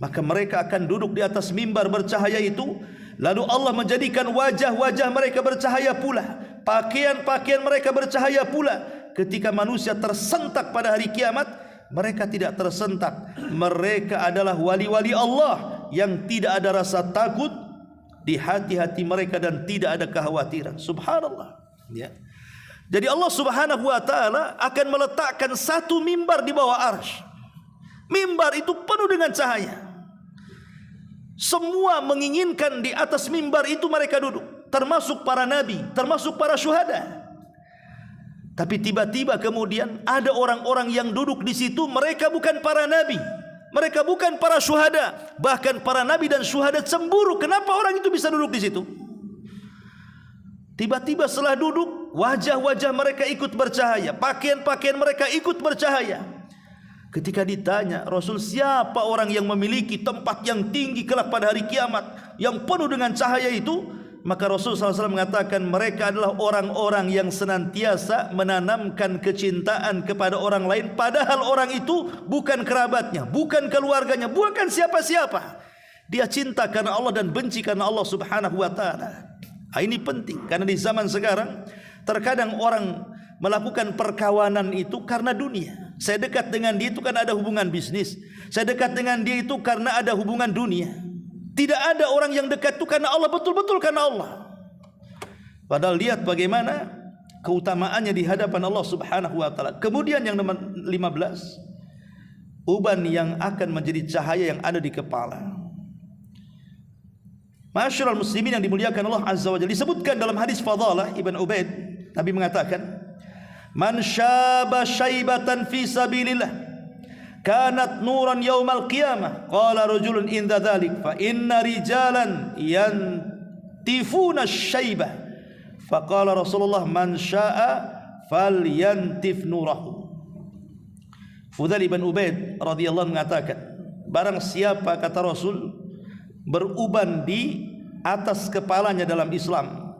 Maka mereka akan duduk di atas mimbar bercahaya itu. Lalu Allah menjadikan wajah-wajah mereka bercahaya pula, pakaian-pakaian mereka bercahaya pula. Ketika manusia tersentak pada hari kiamat, mereka tidak tersentak. Mereka adalah wali-wali Allah yang tidak ada rasa takut di hati-hati mereka dan tidak ada kekhawatiran. Subhanallah, ya. Jadi Allah Subhanahu wa taala akan meletakkan satu mimbar di bawah arsy. Mimbar itu penuh dengan cahaya. Semua menginginkan di atas mimbar itu mereka duduk, termasuk para nabi, termasuk para syuhada. Tapi tiba-tiba kemudian ada orang-orang yang duduk di situ, mereka bukan para nabi, mereka bukan para syuhada. Bahkan para nabi dan syuhada cemburu, kenapa orang itu bisa duduk di situ? Tiba-tiba setelah duduk, wajah-wajah mereka ikut bercahaya, pakaian-pakaian mereka ikut bercahaya. Ketika ditanya, Rasul, siapa orang yang memiliki tempat yang tinggi kelak pada hari kiamat yang penuh dengan cahaya itu? Maka Rasul SAW mengatakan, mereka adalah orang-orang yang senantiasa menanamkan kecintaan kepada orang lain, padahal orang itu bukan kerabatnya, bukan keluarganya, bukan siapa-siapa. Dia cinta karena Allah dan benci karena Allah Subhanahu wa taala. Ini penting karena di zaman sekarang terkadang orang melakukan perkawanan itu karena dunia. Saya dekat dengan dia itu karena ada hubungan bisnis. Saya dekat dengan dia itu karena ada hubungan dunia. Tidak ada orang yang dekat itu karena Allah, betul-betul karena Allah. Padahal lihat bagaimana keutamaannya di hadapan Allah Subhanahu wa taala. Kemudian yang nomor 15, uban yang akan menjadi cahaya yang ada di kepala. Masyarul muslimin yang dimuliakan Allah Azza wa Jalla, disebutkan dalam hadis Fadalah Ibn Ubaid, Nabi mengatakan, man syaba syaibatan fi sabilillah kanat nuran yaumal qiyamah. Qala rajulun inda dhalik fa inna rijalan yantifuna syaibah. Faqala Rasulullah man syaa falyantif nurahu. Fudail ibn Ubaid radhiyallahu mengatakan, barang siapa, kata Rasul, beruban di atas kepalanya dalam Islam,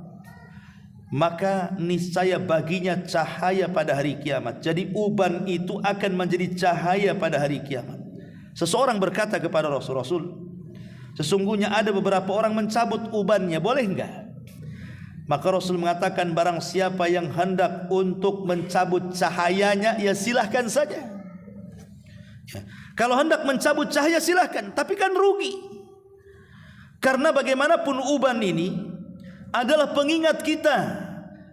maka niscaya baginya cahaya pada hari kiamat. Jadi uban itu akan menjadi cahaya pada hari kiamat. Seseorang berkata kepada Rasul, Rasul, sesungguhnya ada beberapa orang mencabut ubannya, boleh enggak? Maka Rasul mengatakan, barang siapa yang hendak untuk mencabut cahayanya, ya silahkan saja. Ya. Kalau hendak mencabut cahaya silahkan, tapi kan rugi. Karena bagaimanapun uban ini adalah pengingat kita.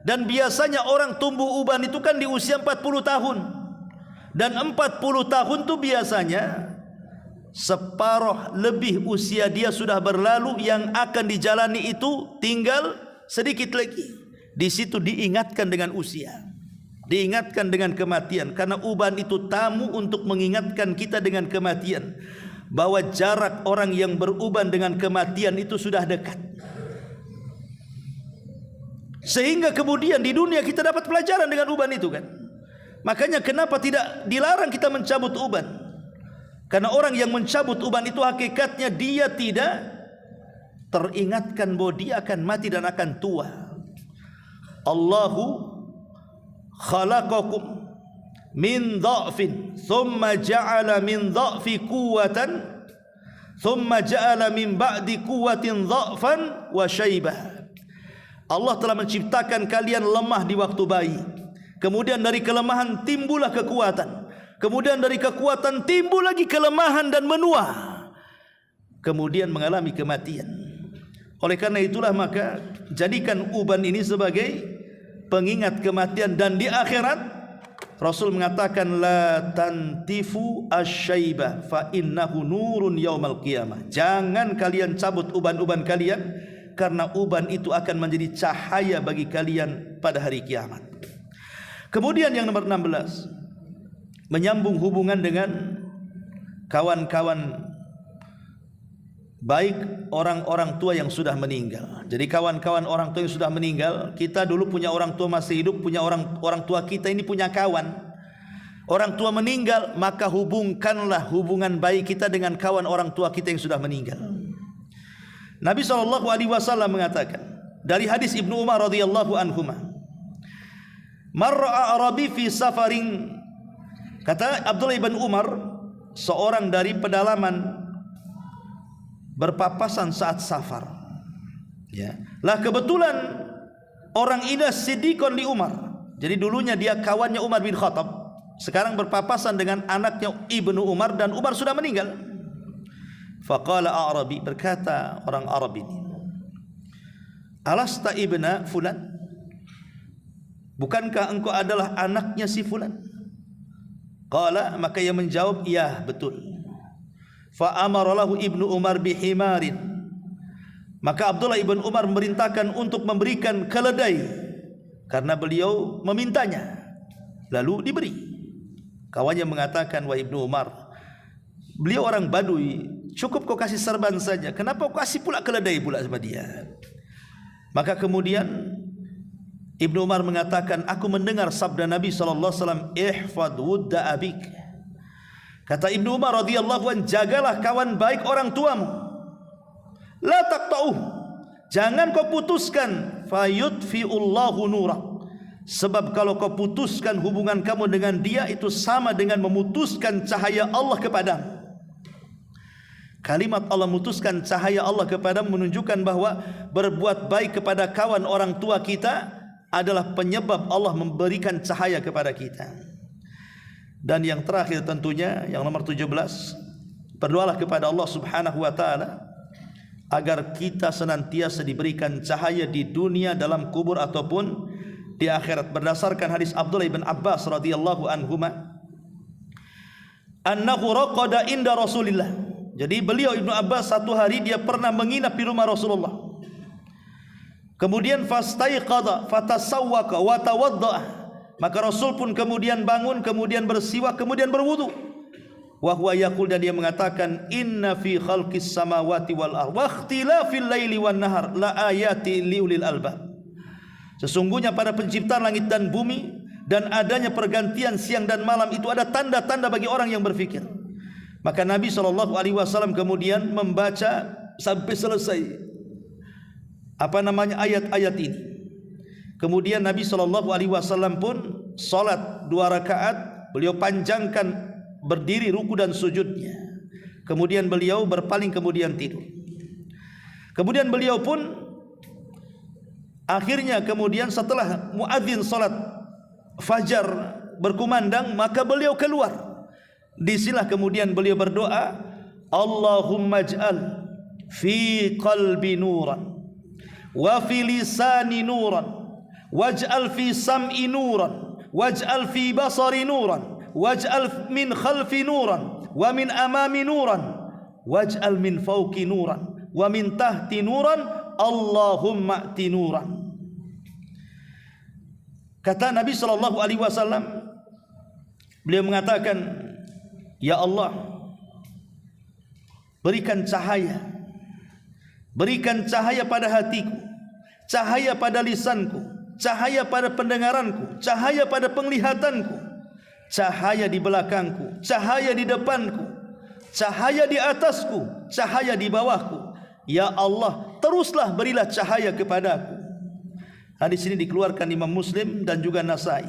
Dan biasanya orang tumbuh uban itu kan di usia 40 tahun. Dan 40 tahun itu biasanya separuh lebih usia dia sudah berlalu, yang akan dijalani itu tinggal sedikit lagi. Di situ diingatkan dengan usia, diingatkan dengan kematian, karena uban itu tamu untuk mengingatkan kita dengan kematian, bahwa jarak orang yang beruban dengan kematian itu sudah dekat. Sehingga kemudian di dunia kita dapat pelajaran dengan uban itu kan. Makanya kenapa tidak dilarang kita mencabut uban? Karena orang yang mencabut uban itu hakikatnya dia tidak teringatkan bahwa dia akan mati dan akan tua. Allahu khalaqakum min dha'fin thumma ja'ala min dha'fi quwwatan thumma ja'ala min ba'di quwwatin dha'fan wa syaibah. Allah telah menciptakan kalian lemah di waktu bayi. Kemudian dari kelemahan timbullah kekuatan. Kemudian dari kekuatan timbul lagi kelemahan dan menua. Kemudian mengalami kematian. Oleh karena itulah maka jadikan uban ini sebagai pengingat kematian. Dan di akhirat Rasul mengatakan la tantifu asy-syaiba fa innahu nurun yaumal qiyamah. Jangan kalian cabut uban-uban kalian, karena uban itu akan menjadi cahaya bagi kalian pada hari kiamat. Kemudian yang nomor 16, menyambung hubungan dengan kawan-kawan baik orang-orang tua yang sudah meninggal. Jadi kawan-kawan orang tua yang sudah meninggal, kita dulu punya orang tua masih hidup, punya orang tua kita ini punya kawan. Orang tua meninggal, maka hubungkanlah hubungan baik kita dengan kawan orang tua kita yang sudah meninggal. Nabi SAW mengatakan dari hadis Ibnu Umar radhiyallahu anhuma, mar'a arabi fi safarin, kata Abdullah ibn Umar, seorang dari pedalaman berpapasan saat safar. Ya. Lah kebetulan orang ini siddiqon li Umar. Jadi dulunya dia kawannya Umar bin Khattab, sekarang berpapasan dengan anaknya Ibnu Umar dan Umar sudah meninggal. Faqala Arabi, berkata orang Arab ini, alasta ibna fulan, bukankah engkau adalah anaknya si fulan? Qala, maka ia menjawab, ya betul. Fa amara lahu Ibnu Umar bihimarin, maka Abdullah ibn Umar memerintahkan untuk memberikan keledai karena beliau memintanya, lalu diberi. Kawannya mengatakan, wahai Ibnu Umar, beliau orang Badui, cukup kau kasih serban saja, kenapa kau kasih pula keledai pula sama dia? Maka kemudian Ibnu Umar mengatakan, aku mendengar sabda Nabi SAW, ihfad wudda abik. Kata Ibnu Umar radhiyallahu anhu, jagalah kawan baik orang tuamu, la taqta'uh, jangan kau putuskan, fayudfi'ullahu nurah, sebab kalau kau putuskan hubungan kamu dengan dia, itu sama dengan memutuskan cahaya Allah kepadamu. Kalimat Allah memutuskan cahaya Allah kepadamu menunjukkan bahwa berbuat baik kepada kawan orang tua kita adalah penyebab Allah memberikan cahaya kepada kita. Dan yang terakhir tentunya yang nomor 17, berdoalah kepada Allah Subhanahu wa taala agar kita senantiasa diberikan cahaya di dunia, dalam kubur ataupun di akhirat. Berdasarkan hadis Abdullah bin Abbas radhiyallahu anhuma, annahu raqada inda Rasulillah. Jadi beliau Ibnu Abbas satu hari dia pernah menginap di rumah Rasulullah. Kemudian fastaiqadha fatasawwaka wa tawaddaa, maka Rasul pun kemudian bangun, kemudian bersiwak, kemudian berwudu. Wa huwa yaqul, dan dia mengatakan, inna fi khalqis samawati wal ardh wa ikhtilafil laili wan nahar la ayati liulil albab. Sesungguhnya pada penciptaan langit dan bumi dan adanya pergantian siang dan malam itu ada tanda-tanda bagi orang yang berfikir. Maka Nabi SAW kemudian membaca sampai selesai ayat-ayat ini. Kemudian Nabi SAW pun salat 2 rakaat, beliau panjangkan berdiri, ruku dan sujudnya. Kemudian beliau berpaling, kemudian tidur. Kemudian beliau pun akhirnya kemudian setelah muadzin salat fajar berkumandang, maka beliau keluar. Disinilah kemudian beliau berdoa, Allahumma ij'al fi qalbi nuran wa fi lisani nuran waj'al fi sam'i nuran waj'al fi basari nuran waj'al min khalfi nuran wa min amami nuran waj'al min fawqi nuran wa min tahti nuran Allahumma ati nuran. Kata Nabi sallallahu alaihi wasallam, beliau mengatakan, ya Allah, berikan cahaya pada hatiku, cahaya pada lisanku, cahaya pada pendengaranku, cahaya pada penglihatanku, cahaya di belakangku, cahaya di depanku, cahaya di atasku, cahaya di bawahku. Ya Allah, teruslah berilah cahaya kepadaku. Hadis ini dikeluarkan Imam Muslim dan juga Nasai.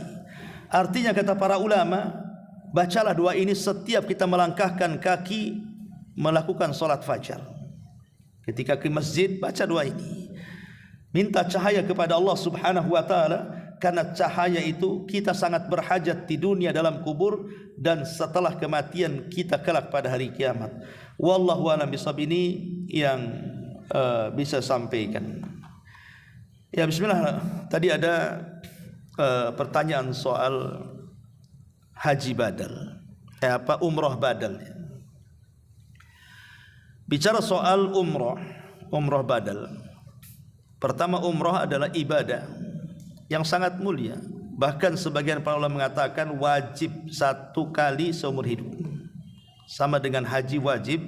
Artinya kata para ulama, bacalah doa ini setiap kita melangkahkan kaki melakukan solat fajar. Ketika ke masjid, baca doa ini. Minta cahaya kepada Allah subhanahu wa ta'ala, karena cahaya itu kita sangat berhajat di dunia dalam kubur dan setelah kematian kita kelak pada hari kiamat. Wallahu a'lam bishawab. Ini yang bisa sampaikan. Ya, bismillah. Tadi ada pertanyaan soal haji badal. Umrah badal. Bicara soal umrah badal. Pertama, umrah adalah ibadah yang sangat mulia. Bahkan sebagian para ulama mengatakan wajib 1 kali seumur hidup. Sama dengan haji wajib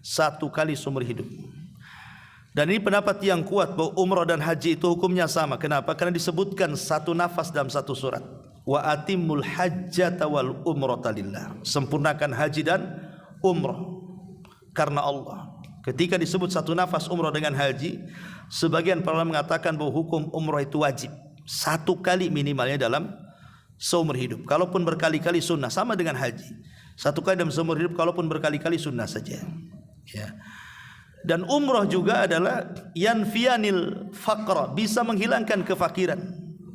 1 kali seumur hidup. Dan ini pendapat yang kuat bahwa umrah dan haji itu hukumnya sama. Kenapa? Karena disebutkan satu nafas dalam satu surat. Wa atimul hajjata wal umrata lillah. Sempurnakan haji dan umrah karena Allah. Ketika disebut satu nafas umrah dengan haji, sebagian para ulama mengatakan bahwa hukum umrah itu wajib 1 kali minimalnya dalam seumur hidup. Kalaupun berkali-kali sunnah, sama dengan haji. 1 kali dalam seumur hidup, kalaupun berkali-kali sunnah saja. Ya. Dan umrah juga adalah yanfiyanil faqra, bisa menghilangkan kefakiran.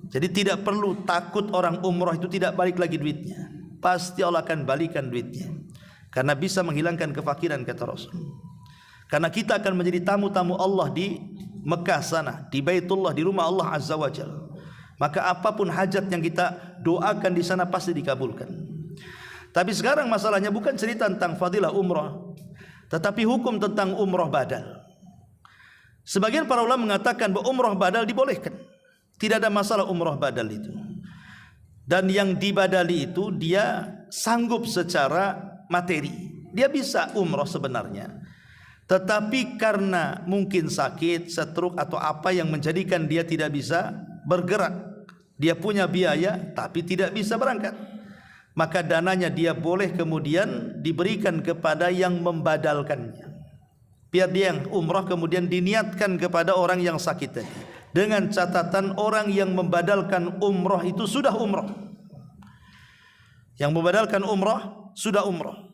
Jadi tidak perlu takut orang umrah itu tidak balik lagi duitnya. Pasti Allah akan balikan duitnya. Karena bisa menghilangkan kefakiran, kata Rasul. Karena kita akan menjadi tamu-tamu Allah di Mekah sana, di Baitullah, di rumah Allah Azza wa Jalla. Maka apapun hajat yang kita doakan di sana pasti dikabulkan. Tapi sekarang masalahnya bukan cerita tentang fadilah umrah, tetapi hukum tentang umrah badal. Sebagian para ulama mengatakan bahwa umrah badal dibolehkan. Tidak ada masalah umrah badal itu. Dan yang dibadali itu dia sanggup secara materi. Dia bisa umrah sebenarnya. Tetapi karena mungkin sakit, stroke atau apa yang menjadikan dia tidak bisa bergerak. Dia punya biaya tapi tidak bisa berangkat. Maka dananya dia boleh kemudian diberikan kepada yang membadalkannya. Biar dia yang umrah kemudian diniatkan kepada orang yang sakit tadi. Dengan catatan orang yang membadalkan umrah itu sudah umrah. Yang membadalkan umrah sudah umrah.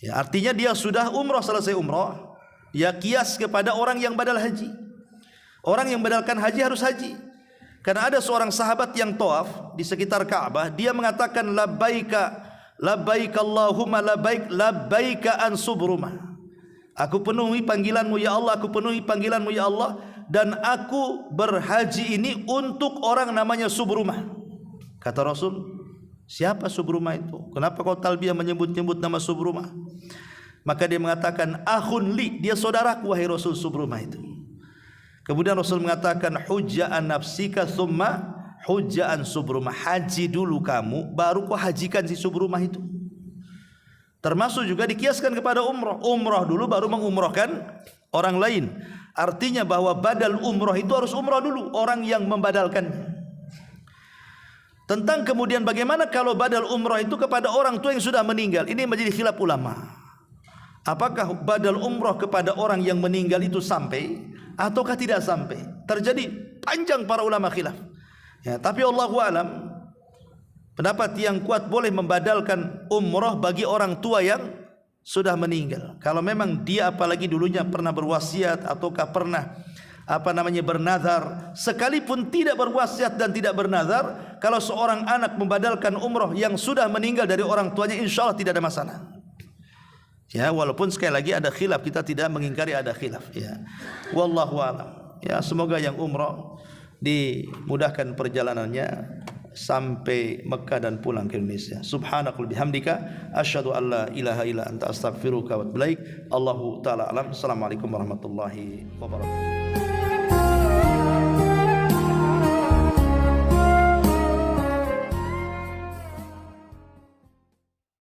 Ya, artinya dia sudah umrah, selesai umrah. Ya kias kepada orang yang badal haji. Orang yang badalkan haji harus haji. Karena ada seorang sahabat yang tawaf di sekitar Ka'bah, dia mengatakan labbaika Allahumma labbaika an subrumah. Aku penuhi panggilanmu ya Allah, aku penuhi panggilanmu ya Allah, dan aku berhaji ini untuk orang namanya Subrumah. Kata Rasul, siapa Subrumah itu? Kenapa kau talbiyah menyebut-nyebut nama Subrumah? Maka dia mengatakan akhun li, dia saudaraku wahai Rasul Subrumah itu. Kemudian Rasul mengatakan hujja'an nafsika thumma hujja'an Subrumah. Haji dulu kamu, baru kau hajikan si Subrumah itu. Termasuk juga dikiaskan kepada umrah. Umrah dulu baru mengumrahkan orang lain. Artinya bahwa badal umrah itu harus umrah dulu, orang yang membadalkannya. Tentang kemudian bagaimana kalau badal umrah itu kepada orang tua yang sudah meninggal, ini menjadi khilaf ulama. Apakah badal umrah kepada orang yang meninggal itu sampai ataukah tidak sampai? Terjadi panjang para ulama khilaf. Ya, tapi Allahu a'lam, pendapat yang kuat boleh membadalkan umrah bagi orang tua yang sudah meninggal. Kalau memang dia apalagi dulunya pernah berwasiat ataukah pernah bernazar, sekalipun tidak berwasiat dan tidak bernazar, kalau seorang anak membadalkan umrah yang sudah meninggal dari orang tuanya, insya Allah tidak ada masalah. Ya, walaupun sekali lagi ada khilaf, kita tidak mengingkari ada khilaf. Ya, wallahu a'lam. Ya, semoga yang umrah dimudahkan perjalanannya. sampai Mekah dan pulang ke Indonesia. Subhanakallahumma bihamdika asyhadu an la ilaha illa anta astaghfiruka wa atubu ilaik. Allahu taala alam. Assalamualaikum warahmatullahi wabarakatuh.